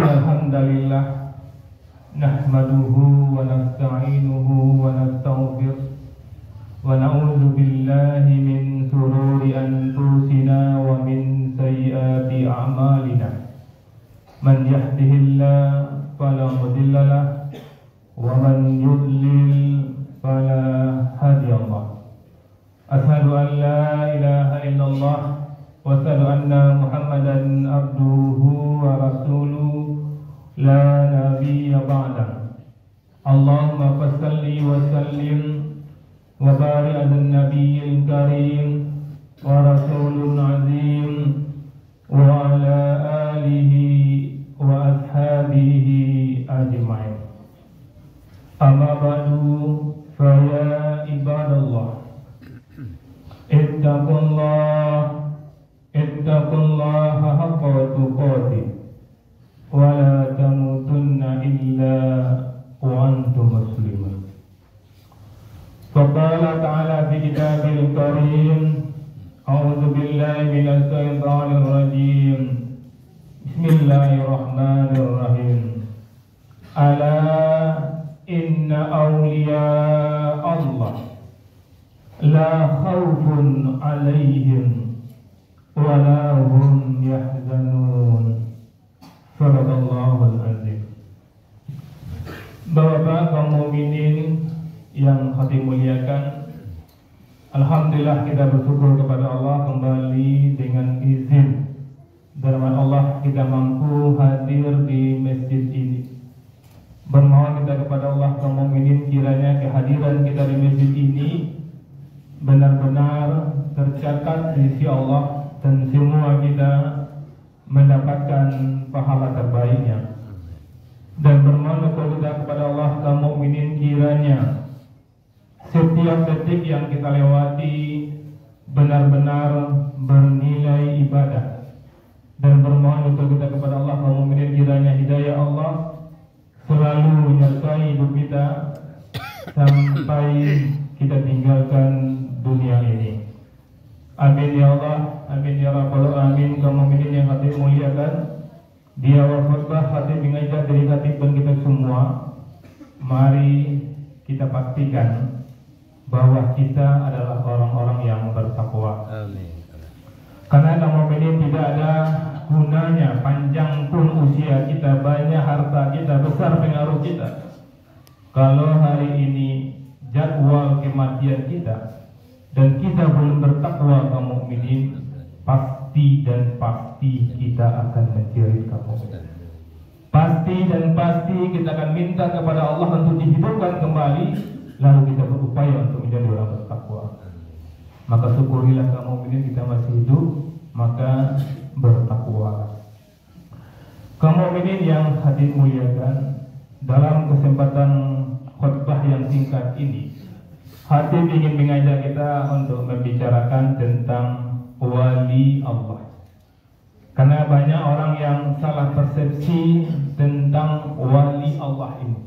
Alhamdulillah nahmaduhu wa nasta'inuhu wa nastaghfir wa na'udzu billahi min shururi anfusina wa min sayyiati a'malina. Man yahdihillahu fala mudilla lahu wa man yudlil fala hadiya lahu. Asyhadu an la ilaha illallah wa asyhadu anna Muhammadan abduhu wa rasuluhu la nabiyya ba'da. Allahumma fassalli wa sallim wa barik 'alan nabiyil karim wa rasulun azim wa ala alihi wa ashabihi ajma'in. Amma ba'du, fa ya ibadallah ittaqullaha haqqa tuqatih wa la tamutunna illa wa antum muslimun. Faqala ta'ala fi kitabil karim, a'udzu billahi minasy syaithanir rajim. Bismillahirrahmanirrahim. Ala inna awliya Allah la khawfun 'alaihim wa la hum yahzanun. Sadaqallahul azim. Bapak kaum mukminin yang hati muliakan, alhamdulillah kita bersyukur kepada Allah kembali dengan izin dan rahmat Allah kita mampu hadir di masjid ini. Bermohon kita kepada Allah kaum mukminin kiranya kehadiran kita di masjid ini benar-benar tercatat di sisi Allah dan semua kita mendapatkan pahala terbaiknya. Dan bermohon kita kepada Allah kaum mukminin kiranya setiap detik yang kita lewati benar-benar bernilai ibadah. Dan bermohon kita kepada Allah kaum mukminin kiranya hidayah Allah selalu menyertai hidup kita sampai kita tinggalkan dunia ini. Amin ya Allah, amin ya Rabbal alamin. Kaum mukminin yang hati muliakan, di awal khutbah hati mengajak dari hati kita semua, mari kita pastikan bahwa kita adalah orang-orang yang bertakwa. Amin. Karena kaum mukminin tidak ada gunanya panjang pun usia kita, banyak harta kita, besar pengaruh kita, kalau hari ini jadwal kematian kita dan kita belum bertakwa kaum mukminin, pasti dan pasti kita akan menjerit kaum mukminin. Pasti dan pasti kita akan minta kepada Allah untuk dihidupkan kembali, lalu kita berupaya untuk menjadi orang bertakwa. Maka syukurilah kaum mukminin kita masih hidup, maka bertakwa. Kaum mukminin yang hadir muliakan, dalam kesempatan khutbah yang singkat ini, hati ingin mengajak kita untuk membicarakan tentang wali Allah. Karena banyak orang yang salah persepsi tentang wali Allah ini.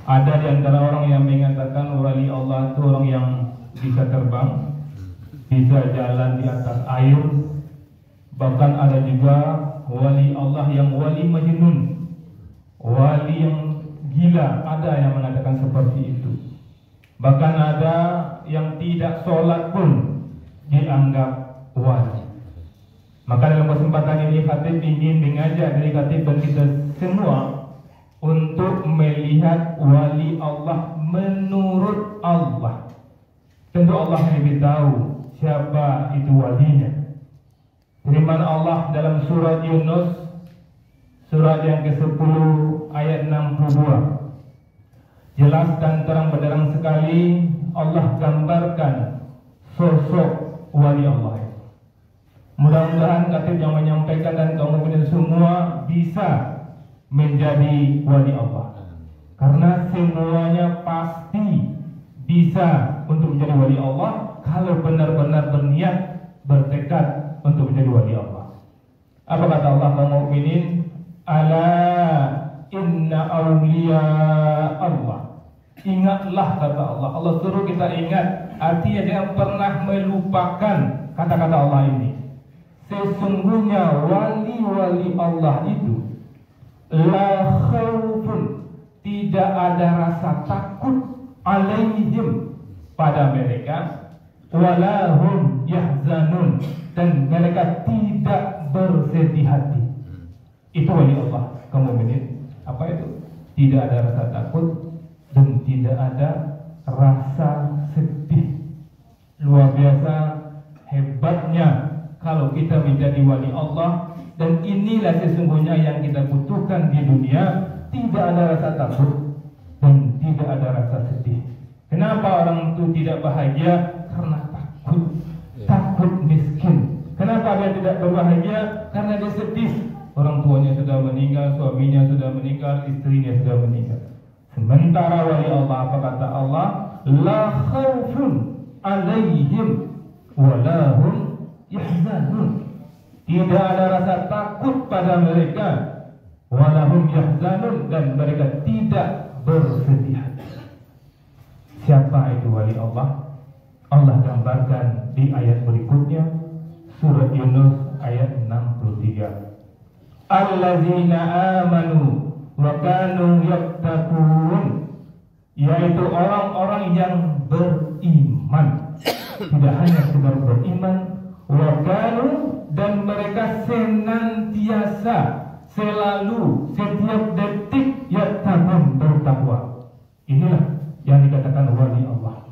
Ada di antara orang yang mengatakan wali Allah itu orang yang bisa terbang, bisa jalan di atas air. Bahkan ada juga wali Allah yang wali majnun, wali yang gila, ada yang mengatakan seperti itu. Bahkan ada yang tidak sholat pun dianggap wali. Maka dalam kesempatan ini Khatib ingin mengajak dari Khatib dan kita semua untuk melihat wali Allah menurut Allah. Tentu Allah yang lebih tahu siapa itu walinya. Firman Allah dalam surat Yunus, surat yang ke-10 ayat 62, jelas dan terang benderang sekali Allah gambarkan sosok wali Allah. Mudah-mudahan Khatib yang menyampaikan dan kaum mukminin semua bisa menjadi wali Allah, karena semuanya pasti bisa untuk menjadi wali Allah kalau benar-benar berniat, bertekad untuk menjadi wali Allah. Apa kata Allah kaum mukminin? Ala inna awliya Allah. Ingatlah kata Allah. Allah suruh kita ingat. Artinya jangan pernah melupakan kata-kata Allah ini. Sesungguhnya wali-wali Allah itu la khaufun, tidak ada rasa takut, alaihim, pada mereka, wala hum yahzanun, dan mereka tidak bersedih hati. Itu wali Allah kaum mukminin. Apa itu? Tidak ada rasa takut dan tidak ada rasa sedih. Luar biasa hebatnya kalau kita menjadi wali Allah. Dan inilah sesungguhnya yang kita butuhkan di dunia. Tidak ada rasa takut dan tidak ada rasa sedih. Kenapa orang itu tidak bahagia? Karena takut miskin. Kenapa dia tidak berbahagia? Karena dia sedih. Orang tuanya sudah meninggal, suaminya sudah meninggal, istrinya sudah meninggal. Sementara wali Allah, apa kata Allah? La khaufun alaihim wala hum yahzanun. Tidak ada rasa takut pada mereka, wala hum yahzanun, dan mereka tidak bersedih hati. Siapa itu wali Allah? Allah gambarkan di ayat berikutnya, surat Yunus ayat 63. Allazina amanu wa kanu yattaqun, yaitu orang-orang yang beriman. Tidak hanya sekedar beriman, wa kanu, dan mereka senantiasa, selalu, setiap detik yattaqun, bertakwa. Inilah yang dikatakan wali Allah.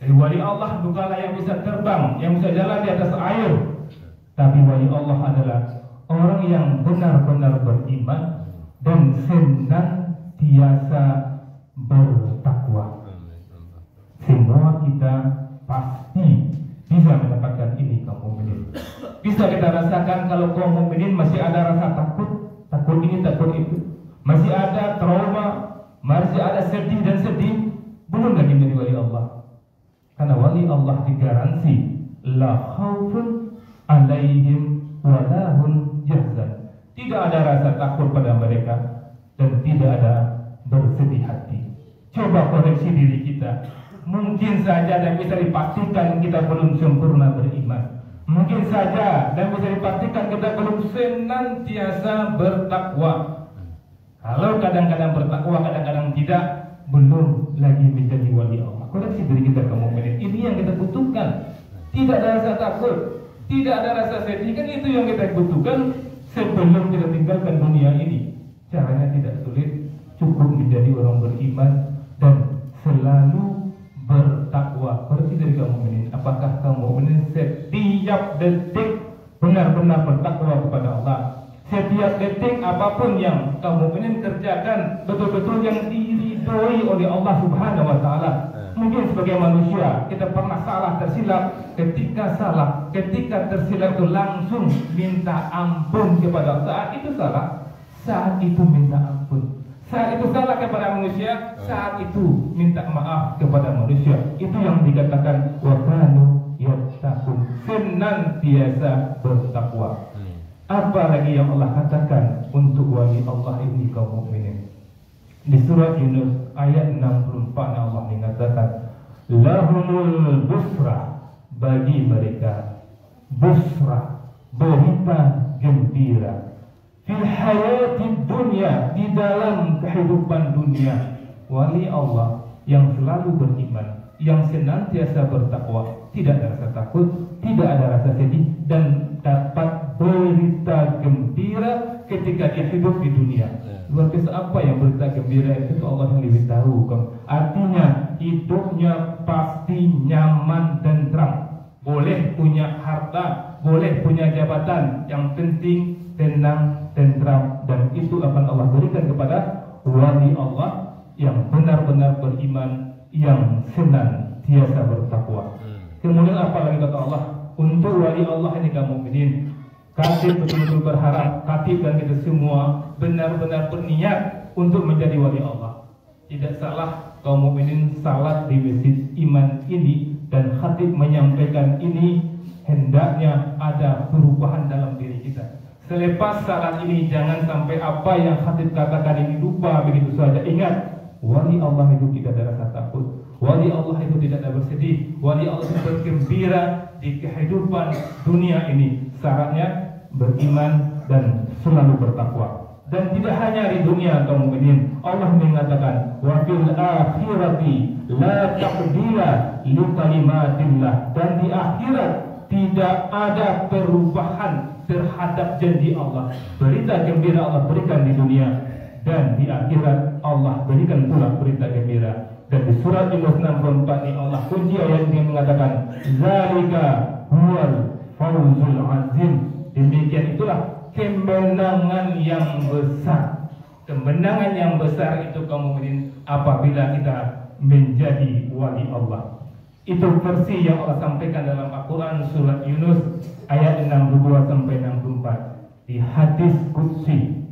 Jadi wali Allah bukanlah yang bisa terbang, yang bisa jalan di atas air, tapi wali Allah adalah orang yang benar-benar beriman dan senantiasa bertakwa. Semua kita pasti bisa mendapatkan ini kaum mukminin. Bisa kita rasakan kalau kaum mukminin masih ada rasa takut, takut ini, takut itu, masih ada trauma, masih ada sedih dan sedih, belum lagi menjadi wali Allah. Karena wali Allah digaransi la khaufun alaihim wala hum yahzan. Tidak ada rasa takut pada mereka dan tidak ada bersedih hati. Coba koreksi diri kita. Mungkin saja dan bisa dipastikan kita belum sempurna beriman. Mungkin saja dan bisa dipastikan kita belum senantiasa bertakwa. Kalau kadang-kadang bertakwa, kadang-kadang tidak, belum lagi menjadi wali Allah. Koreksi diri kita kaum mukminin. Ini yang kita butuhkan. Tidak ada rasa takut, tidak ada rasa sedih. Kan itu yang kita butuhkan sebelum kita tinggalkan dunia ini. Caranya tidak sulit, cukup menjadi orang beriman dan selalu bertakwa. Koreksi dari kaum mukminin. Apakah kaum mukminin setiap detik benar-benar bertakwa kepada Allah? Setiap detik apapun yang kaum mukminin kerjakan betul-betul yang diridhoi oleh Allah Subhanahu wa taala. Mungkin sebagai manusia kita pernah salah, tersilap. Ketika tersilap itu langsung minta ampun kepada Allah. Saat itu salah, saat itu minta ampun. Saat itu salah kepada manusia, saat itu minta maaf kepada manusia. Itu yang dikatakan wa kanu yattaqun, senantiasa bertakwa. Apa lagi yang Allah katakan untuk wali Allah ini kaum mukminin? Di surat Yunus ayat 64 Allah mengatakan lahumul busra, bagi mereka busra, berita gembira, fil hayatid dunya, di dalam kehidupan dunia. Wali Allah yang selalu beriman, yang senantiasa bertakwa, tidak ada rasa takut, tidak ada rasa sedih, dan dapat berita gembira ketika dia hidup di dunia. Luar biasa. Apa yang berita gembira itu Allah yang lebih tahu. Artinya hidupnya pasti nyaman dan tenang. Boleh punya harta, boleh punya jabatan, yang penting tenang, tentram, dan itu akan Allah berikan kepada wali Allah yang benar-benar beriman, yang senantiasa bertakwa. Kemudian apa lagi kata Allah untuk wali Allah ini kaum mukminin? Khatib betul-betul berharap khatib dan kita semua benar-benar berniat untuk menjadi wali Allah. Tidak salah kaum mukminin salat di masjid iman ini, dan khatib menyampaikan ini, hendaknya ada perubahan dalam diri kita. Selepas salat ini jangan sampai apa yang khatib katakan ini lupa begitu saja. Ingat, wali Allah itu tidak ada rasa takut, wali Allah itu tidak ada bersedih, wali Allah itu bergembira di kehidupan dunia ini. Syaratnya beriman dan selalu bertakwa. Dan tidak hanya di dunia kaum mukminin, Allah mengatakan wa fil akhirati la taqdira li kalimatillah, dan di akhirat tidak ada perubahan terhadap janji Allah. Berita gembira Allah berikan di dunia, dan di akhirat Allah berikan pula berita gembira. Dan di surat Yunus 64 ini Allah kunci ayat ini mengatakan zalika huwal fawzul azim. Demikian itulah kemenangan yang besar. Kemenangan yang besar itu kaum mukminin apabila kita menjadi wali Allah. Itu versi yang Allah sampaikan dalam Al-Quran surat Yunus ayat 62 sampai 64. Di hadis qudsi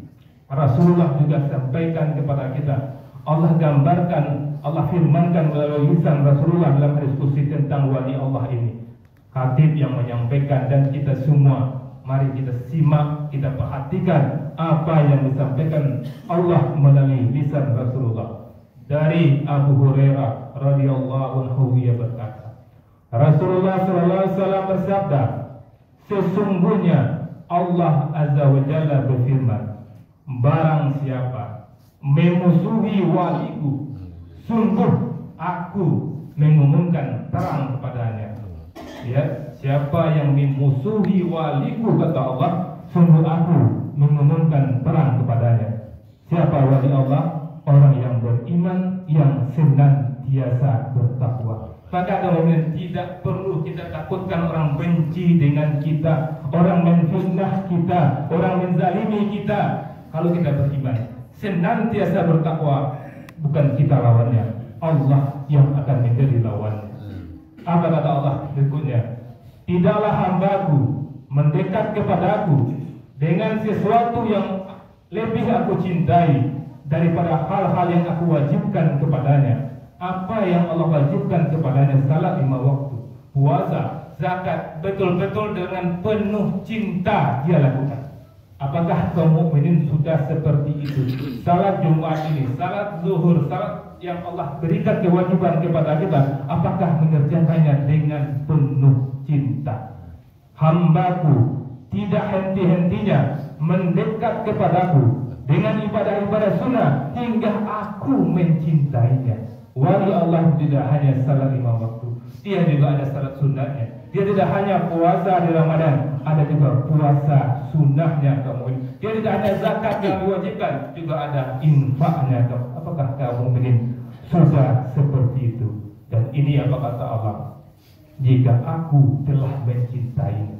Rasulullah juga sampaikan kepada kita. Allah gambarkan, Allah firmankan melalui lisan Rasulullah dalam hadis qudsi tentang wali Allah ini. Khatib yang menyampaikan, dan kita semua mari kita simak, kita perhatikan apa yang disampaikan Allah melalui lisan Rasulullah. Dari Abu Hurairah radhiyallahu anhu, ia berkata, Rasulullah sallallahu alaihi wasallam bersabda, sesungguhnya Allah azza wa jalla berfirman, barang siapa memusuhi waliku, sungguh aku mengumumkan terang kepadanya. Ya, siapa yang memusuhi waliku, kata Allah, sungguh aku mengumumkan terang kepadanya. Siapa wali Allah? Orang yang beriman, yang senantiasa bertakwa. Maka kemudian tidak perlu kita takutkan orang benci dengan kita, orang menfitnah kita, orang menzalimi kita. Kalau kita beriman, senantiasa bertakwa, bukan kita lawannya, Allah yang akan menjadi lawannya. Apa kata Allah berikutnya? Tidaklah hambaku mendekat kepadaku dengan sesuatu yang lebih aku cintai daripada hal-hal yang aku wajibkan kepadanya. Apa yang Allah wajibkan kepadanya? Salat 5 waktu, puasa, zakat, betul-betul dengan penuh cinta dia lakukan. Apakah kaum mukminin sudah seperti itu? Salat Jumat ini, salat zuhur, salat yang Allah berikan kewajiban kepada kita, apakah mengerjakannya dengan penuh cinta? Hambaku tidak henti-hentinya mendekat kepadaku dengan ibadah-ibadah sunnah hingga aku mencintainya. Wali Allah tidak hanya salat 5 waktu, dia juga ada salat sunnahnya. Dia tidak hanya puasa di Ramadan, ada juga puasa sunnahnya kamu. Dia tidak hanya zakat yang diwajibkan, juga ada infaknya. Apakah kamu mukminin sudah seperti itu? Dan ini apa kata Allah? Jika aku telah mencintai,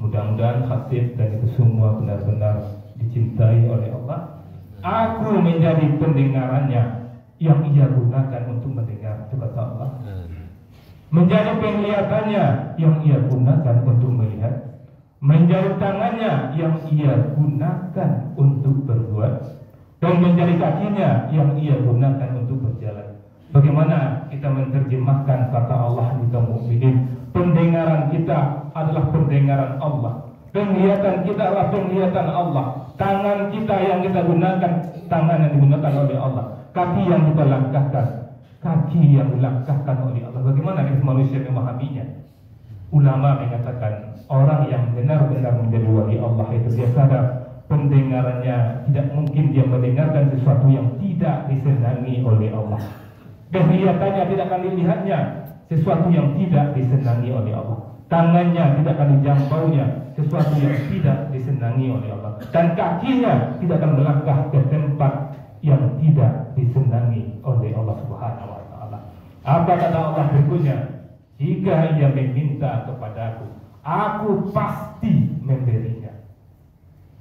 mudah-mudahan khatib dan itu semua benar-benar dicintai oleh Allah. Aku menjadi pendengarannya yang ia gunakan untuk mendengar, itu kata Allah. Menjadi penglihatannya yang ia gunakan untuk melihat, menjadi tangannya yang ia gunakan untuk berbuat, dan menjadi kakinya yang ia gunakan untuk berjalan. Bagaimana kita menerjemahkan kata Allah di kaum mukminin? Pendengaran kita adalah pendengaran Allah, penglihatan kita adalah penglihatan Allah, tangan kita yang kita gunakan, tangan yang digunakan oleh Allah, kaki yang kita langkahkan, kaki yang dilangkahkan oleh Allah. Bagaimana kita manusia memahaminya? Ulama mengatakan orang yang benar-benar menjadi wali Allah itu dia sadar pendengarannya tidak mungkin dia mendengarkan sesuatu yang tidak disenangi oleh Allah. Penglihatannya tidak akan dilihatnya sesuatu yang tidak disenangi oleh Allah. Tangannya tidak akan dijangkaunya sesuatu yang tidak disenangi oleh Allah. Dan kakinya tidak akan melangkah ke tempat yang tidak disenangi oleh Allah Subhanahu wa taala. Apa kata Allah berikutnya? Jika ia meminta kepadaku, aku pasti memberinya.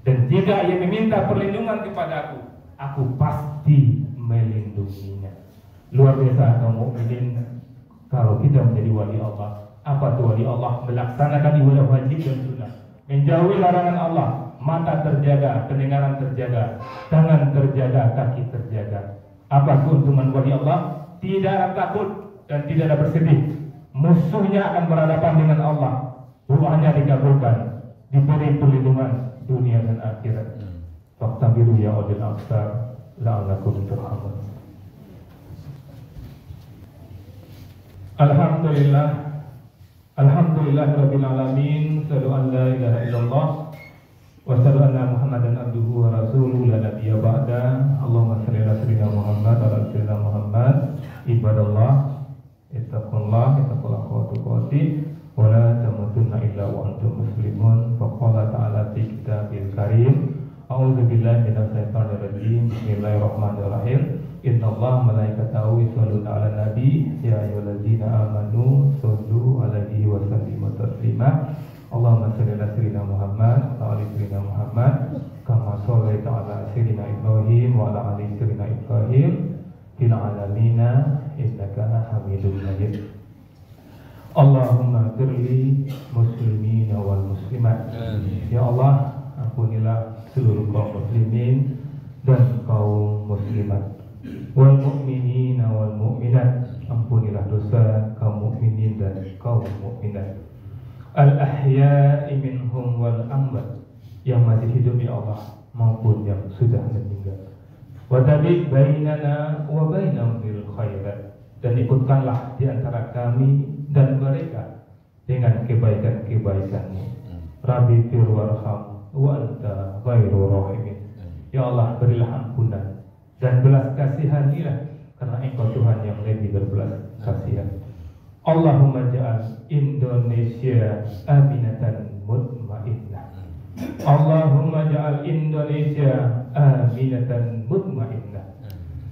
Dan jika ia meminta perlindungan kepadaku, aku pasti melindunginya. Luar biasa kaum mukminin. Kalau kita menjadi wali Allah, apa itu wali Allah? Melaksanakan ibadah wajib dan sunnah, menjauhi larangan Allah, mata terjaga, pendengaran terjaga, tangan terjaga, kaki terjaga. Apa keuntungan wali Allah? Tidak ada takut dan tidak ada bersedih. Musuhnya akan berhadapan dengan Allah, doanya dikabulkan, diberi perlindungan dunia dan akhirat. Faqtabiru ya ulil absar la'allakum turhamun. Alhamdulillah rabbil alamin, sallu an la ilaha illallah wa asyhadu anna Muhammadan abduhu wa rasuluhu la nabiyya ba'da. Allahumma shalli ala sayyidina Muhammad wa ala sayyidina Muhammad. Ibadallah, ittaqullah haqqa tuqatih wa la tamutunna illa wa antum muslimun. Faqala ta'ala fi kitabil karim, a'udzu billahi minasyaitonir rajim. Bismillahirrahmanirrahim. Innallaha malaikatahu yusholluna 'alan nabi ya ayyuhalladzina amanu shollu 'alaihi wa sallimu taslima. Allahumma shalli ala sayyidina Muhammad wa ala sayyidina Muhammad kama shallaita ala sayyidina Ibrahim wa ala ali sayyidina Ibrahim fil 'alamin innaka Hamidum Majid. Allahumma ighfirli muslimina wal muslimat. Ya Allah, ampunilah seluruh kaum muslimin dan kaum muslimat. Wal mu'minina wal mu'minat, ampunilah dosa kaum mukminin dan kaum mukminat. Al ahya'i minhum wal amwat, yang masih hidup ya Allah maupun yang sudah meninggal. Wa tabi' bainana wa bainahum bil khairat, dan ikutkanlah di antara kami dan mereka dengan kebaikan-kebaikan-Mu. Rabbi fir warham wa anta khairur rahimin. Ya Allah, berilah ampunan dan belas kasihanilah, karena Engkau Tuhan yang lebih berbelas kasihan. Allahumma ja'al Indonesia aminatan mutmainnah. Allahumma ja'al Indonesia aminatan mutmainnah.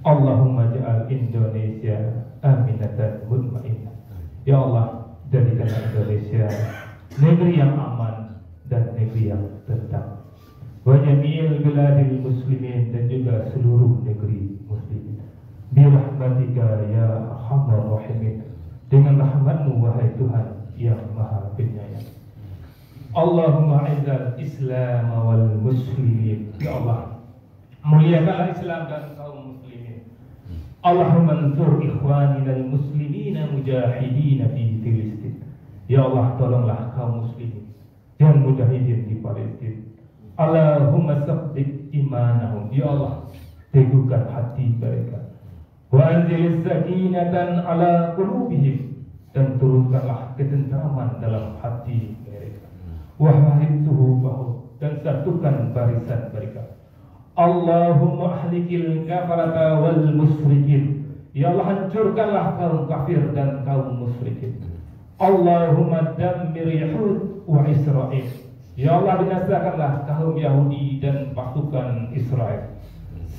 Allahumma ja'al Indonesia aminatan mutmainnah. Ya Allah, jadikanlah Indonesia negeri yang aman dan negeri yang tentram. Wa jami'il biladil muslimin, dan juga seluruh negeri muslimin. Bi rahmatika ya arhamar rahimin, dengan rahmat-Mu wahai Tuhan yang Maha Penyayang. Allahumma izzal Islam wal muslimin. Ya Allah, muliakanlah Islam dan kaum muslimin. Allahumma ansur ikhwanina al muslimina mujahidin fi Filistin. Ya Allah, tolonglah kaum muslimin dan mujahidin di Palestina. Allahumma sabbit imanahum. Ya Allah, teguhkan hati mereka. Wa anzilis sakinatan ala qulubihim, dan turunkanlah ketentraman dalam hati mereka. Wa harib suhubahum, dan satukan barisan mereka. Allahumma ahlikil kafarata wal musyrikin. Ya Allah, hancurkanlah kaum kafir dan kaum musyrikin. Allahumma dammir Yahud wa Israel. Ya Allah, binasakanlah kaum Yahudi dan pasukan Israel.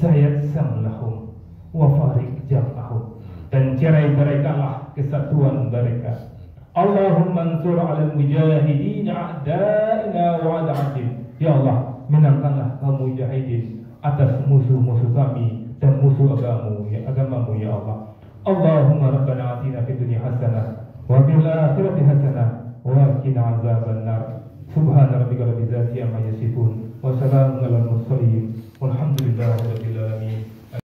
Sayyid samlahum wa farik jam'ahum, dan cerai-beraikanlah kesatuan mereka. Allahumma ansur 'alal mujahidin a'da'ina wa 'ada'atim. Ya Allah, menangkanlah kaum mujahidin atas musuh-musuh kami dan musuh agamamu ya Allah. Allahumma rabbana atina fid dunya hasanah wa fil akhirati hasanah wa qina azabannar. Subhana rabbika rabbil izzati amma yasifun wa salamun alal mursalin walhamdulillahi